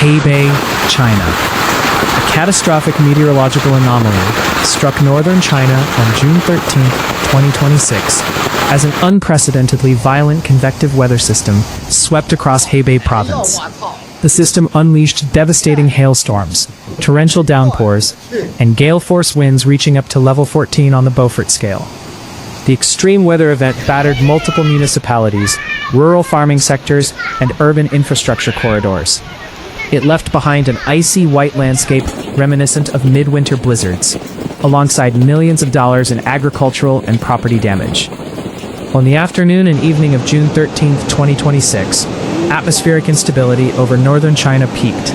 Hebei, China. A catastrophic meteorological anomaly struck northern China on June 13, 2026, as an unprecedentedly violent convective weather system swept across Hebei Province. The system unleashed devastating hailstorms, torrential downpours, and gale-force winds reaching up to level 14 on the Beaufort scale. The extreme weather event battered multiple municipalities, rural farming sectors, and urban infrastructure corridors. It left behind an icy white landscape reminiscent of midwinter blizzards, alongside millions of dollars in agricultural and property damage. On the afternoon and evening of June 13, 2026, atmospheric instability over northern China peaked.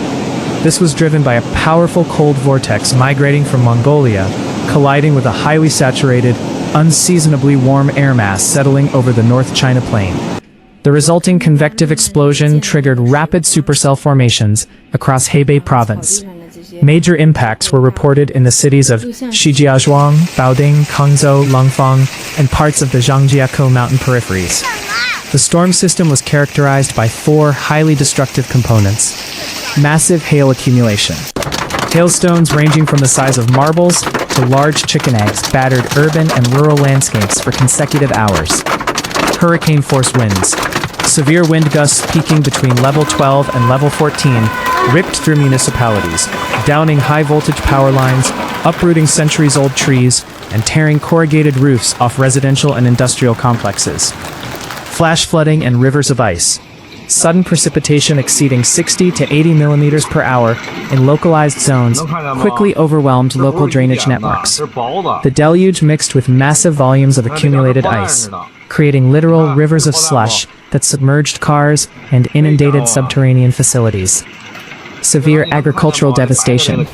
This was driven by a powerful cold vortex migrating from Mongolia, colliding with a highly saturated, unseasonably warm air mass settling over the North China Plain. The resulting convective explosion triggered rapid supercell formations across Hebei Province. Major impacts were reported in the cities of Shijiazhuang, Baoding, Kangzhou, Langfang, and parts of the Zhangjiakou mountain peripheries. The storm system was characterized by four highly destructive components. Massive hail accumulation. Hailstones ranging from the size of marbles to large chicken eggs battered urban and rural landscapes for consecutive hours. Hurricane-force winds. Severe wind gusts peaking between level 12 and level 14 ripped through municipalities, downing high-voltage power lines, uprooting centuries-old trees, and tearing corrugated roofs off residential and industrial complexes. Flash flooding and rivers of ice. Sudden precipitation exceeding 60 to 80 millimeters per hour in localized zones quickly overwhelmed local drainage networks. The deluge mixed with massive volumes of accumulated ice, creating literal rivers of slush that submerged cars and inundated subterranean facilities. Severe agricultural devastation.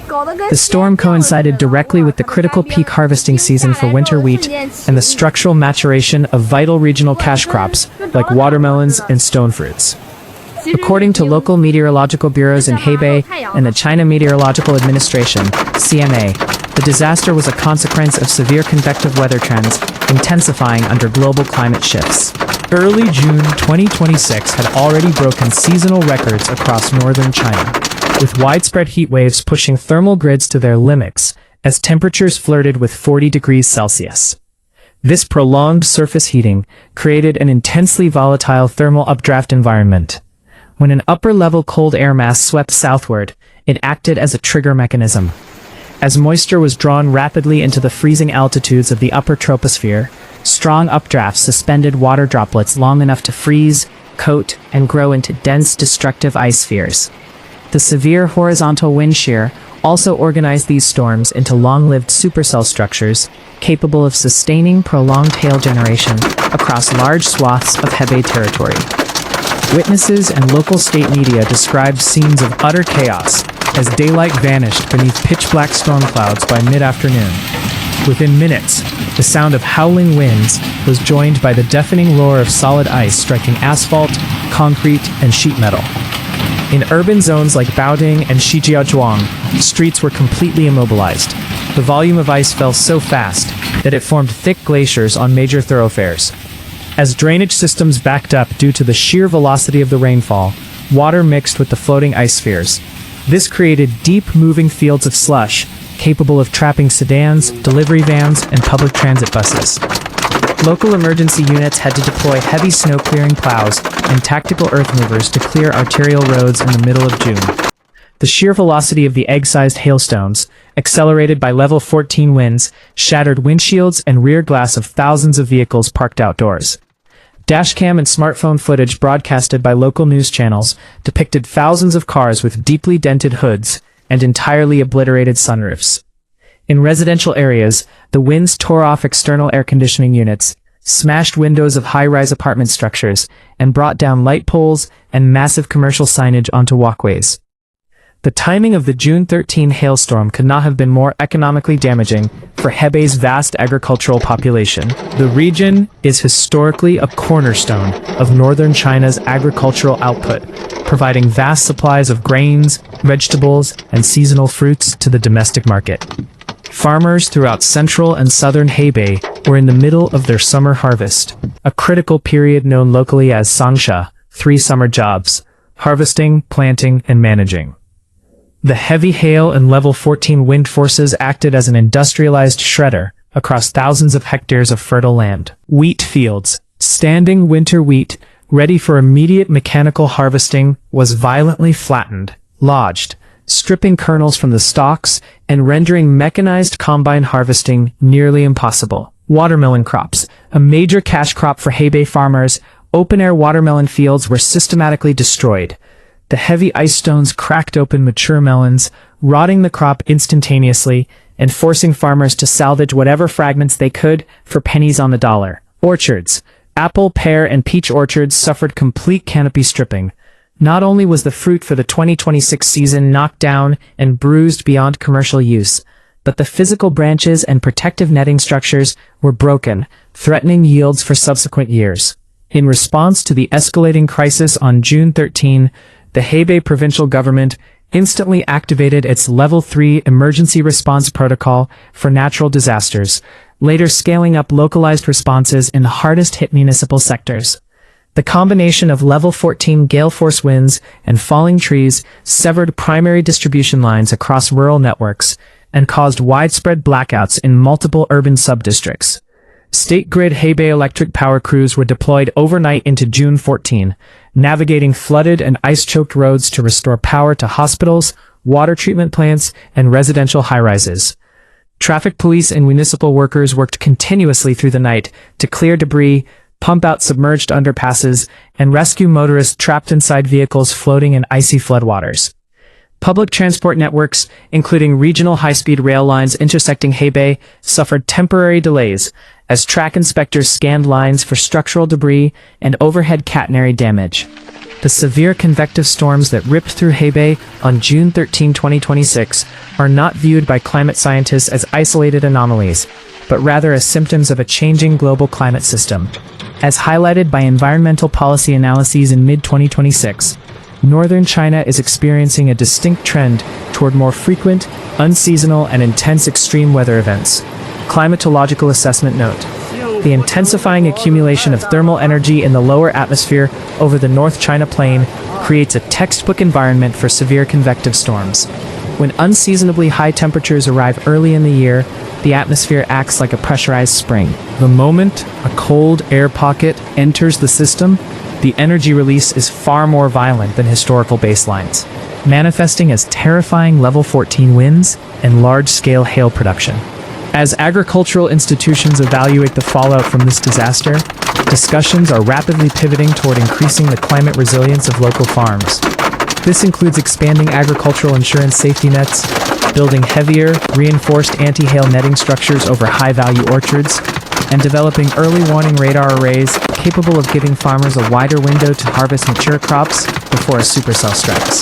The storm coincided directly with the critical peak harvesting season for winter wheat and the structural maturation of vital regional cash crops like watermelons and stone fruits. According to local meteorological bureaus in Hebei and the China Meteorological Administration, CMA, the disaster was a consequence of severe convective weather trends intensifying under global climate shifts. Early June 2026 had already broken seasonal records across northern China, with widespread heat waves pushing thermal grids to their limits as temperatures flirted with 40 degrees Celsius. This prolonged surface heating created an intensely volatile thermal updraft environment. When an upper-level cold air mass swept southward, it acted as a trigger mechanism. As moisture was drawn rapidly into the freezing altitudes of the upper troposphere, strong updrafts suspended water droplets long enough to freeze, coat, and grow into dense, destructive ice spheres. The severe horizontal wind shear also organized these storms into long-lived supercell structures capable of sustaining prolonged hail generation across large swaths of Hebei territory. Witnesses and local state media described scenes of utter chaos as daylight vanished beneath pitch-black storm clouds by mid-afternoon. Within minutes, the sound of howling winds was joined by the deafening roar of solid ice striking asphalt, concrete, and sheet metal. In urban zones like Baoding and Shijiazhuang, streets were completely immobilized. The volume of ice fell so fast that it formed thick glaciers on major thoroughfares. As drainage systems backed up due to the sheer velocity of the rainfall, water mixed with the floating ice spheres. This created deep moving fields of slush, capable of trapping sedans, delivery vans, and public transit buses. Local emergency units had to deploy heavy snow-clearing plows and tactical earth movers to clear arterial roads in the middle of June. The sheer velocity of the egg-sized hailstones, accelerated by level 14 winds, shattered windshields and rear glass of thousands of vehicles parked outdoors. Dashcam and smartphone footage broadcasted by local news channels depicted thousands of cars with deeply dented hoods and entirely obliterated sunroofs. In residential areas, the winds tore off external air conditioning units, smashed windows of high-rise apartment structures, and brought down light poles and massive commercial signage onto walkways. The timing of the June 13 hailstorm could not have been more economically damaging for Hebei's vast agricultural population. The region is historically a cornerstone of northern China's agricultural output, providing vast supplies of grains, vegetables, and seasonal fruits to the domestic market. Farmers throughout central and southern Hebei were in the middle of their summer harvest, a critical period known locally as sangsha, 3 summer jobs: harvesting, planting, and managing. The heavy hail and level 14 wind forces acted as an industrialized shredder across thousands of hectares of fertile land. Wheat fields, standing winter wheat, ready for immediate mechanical harvesting, was violently flattened, lodged, stripping kernels from the stalks and rendering mechanized combine harvesting nearly impossible. Watermelon crops, a major cash crop for Hebei farmers, open-air watermelon fields were systematically destroyed. The heavy ice stones cracked open mature melons, rotting the crop instantaneously and forcing farmers to salvage whatever fragments they could for pennies on the dollar. Orchards, apple, pear, and peach orchards suffered complete canopy stripping. Not only was the fruit for the 2026 season knocked down and bruised beyond commercial use, but the physical branches and protective netting structures were broken, threatening yields for subsequent years. In response to the escalating crisis on June 13, the Hebei provincial government instantly activated its Level 3 emergency response protocol for natural disasters, later scaling up localized responses in the hardest-hit municipal sectors. The combination of level 14 gale-force winds and falling trees severed primary distribution lines across rural networks and caused widespread blackouts in multiple urban sub-districts. State Grid Hebei electric power crews were deployed overnight into June 14, navigating flooded and ice-choked roads to restore power to hospitals, water treatment plants, and residential high-rises. Traffic police and municipal workers worked continuously through the night to clear debris, pump out submerged underpasses, and rescue motorists trapped inside vehicles floating in icy floodwaters. Public transport networks, including regional high-speed rail lines intersecting Hebei, suffered temporary delays as track inspectors scanned lines for structural debris and overhead catenary damage. The severe convective storms that ripped through Hebei on June 13, 2026 are not viewed by climate scientists as isolated anomalies, but rather as symptoms of a changing global climate system. As highlighted by environmental policy analyses in mid-2026, northern China is experiencing a distinct trend toward more frequent, unseasonal, and intense extreme weather events. Climatological assessment note: the intensifying accumulation of thermal energy in the lower atmosphere over the North China Plain creates a textbook environment for severe convective storms. When unseasonably high temperatures arrive early in the year, the atmosphere acts like a pressurized spring. The moment a cold air pocket enters the system, the energy release is far more violent than historical baselines, manifesting as terrifying level 14 winds and large-scale hail production. As agricultural institutions evaluate the fallout from this disaster, discussions are rapidly pivoting toward increasing the climate resilience of local farms. This includes expanding agricultural insurance safety nets, building heavier, reinforced anti-hail netting structures over high-value orchards, and developing early warning radar arrays capable of giving farmers a wider window to harvest mature crops before a supercell strikes.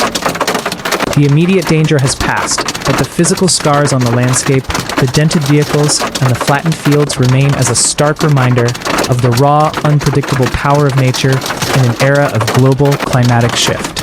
The immediate danger has passed, but the physical scars on the landscape, the dented vehicles, and the flattened fields remain as a stark reminder of the raw, unpredictable power of nature in an era of global climatic shift.